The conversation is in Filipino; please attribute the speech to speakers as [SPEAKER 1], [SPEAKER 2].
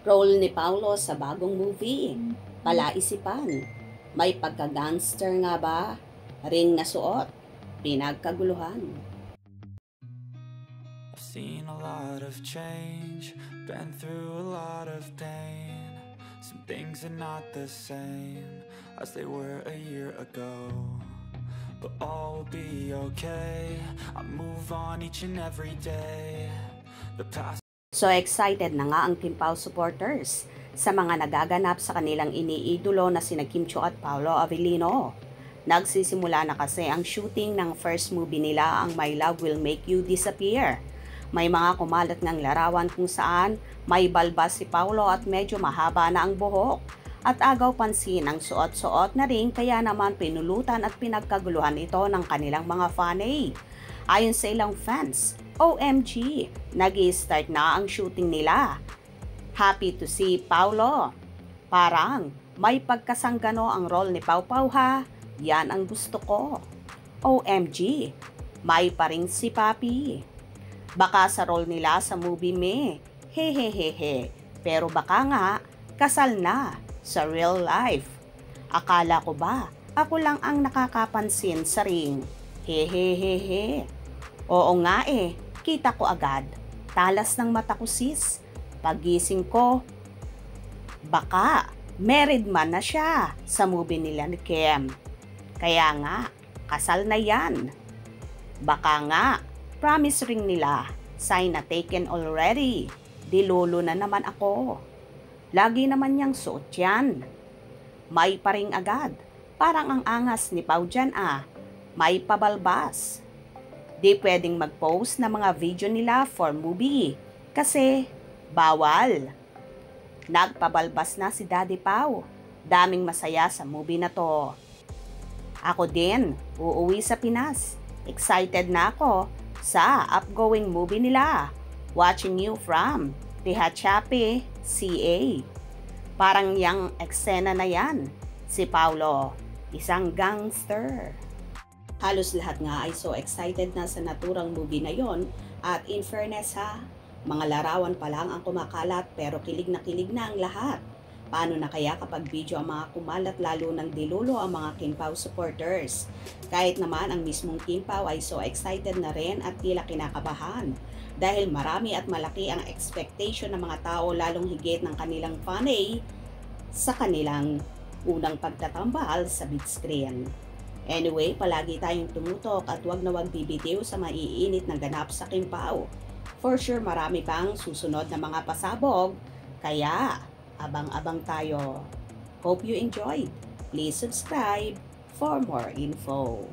[SPEAKER 1] Role ni Paulo sa bagong movie. Palaisipan. May pagka-gangster nga ba? Ring na suot. Pinagkaguluhan.
[SPEAKER 2] I've seen a lot of change, been through a lot of pain. Some things are not the same as they were a year ago, but all will be okay. I move on each and every day. The past.
[SPEAKER 1] So excited na nga ang Kim Pao supporters sa mga nagaganap sa kanilang iniidolo na sina Kim Chiu at Paolo Avellino. Nagsisimula na kasi ang shooting ng first movie nila, ang My Love Will Make You Disappear. May mga kumalat ng larawan kung saan may balbas si Paolo at medyo mahaba na ang buhok. At agaw pansin ang suot-suot na ring, kaya naman pinulutan at pinagkaguluhan ito ng kanilang mga fanay. Ayon sa ilang fans, OMG, nag-i-start na ang shooting nila. Happy to see Paolo. Parang may pagkasanggano ang role ni Pau Pau ha. Yan ang gusto ko. OMG, may pa rin si Papi. Baka sa role nila sa movie me. Hehehehe. Pero baka nga, kasal na sa real life. Akala ko ba, ako lang ang nakakapansin sa ring. Hehehehe. Oo nga eh, kita ko agad. Talas ng mata ko sis. Pagising ko, baka married man na siya sa movie nila ni Kim. Kaya nga, kasal na yan. Baka nga, promise ring nila, sign na taken already. Dilolo na naman ako. Lagi naman niyang suot yan. May pa ring agad. Parang ang angas ni Pau dyan ah. May pabalbas. Di pwedeng mag-post na mga video nila for movie. Kasi, bawal. Nagpabalbas na si Daddy Pau. Daming masaya sa movie na to. Ako din, uuwi sa Pinas. Excited na ako sa upgoing movie nila. Watching you from Tehachapi, CA. Parang yang eksena na yan. Si Paulo, isang gangster. Halos lahat nga ay so excited na sa naturang movie na yon. At in fairness ha, mga larawan pa lang ang kumakalat pero kilig na ang lahat. Paano na kaya kapag video ang mga kumalat, lalo ng dilulo ang mga Kim Pao supporters? Kahit naman ang mismong Kim Pao ay so excited na rin at tila kinakabahan. Dahil marami at malaki ang expectation ng mga tao, lalong higit ng kanilang fanay sa kanilang unang pagtatambal sa big screen. Anyway, palagi tayong tumutok at wag na wag bibitiw sa maiinit na ganap sa Kim Pao. For sure, marami pang susunod na mga pasabog, kaya abang-abang tayo. Hope you enjoyed. Please subscribe for more info.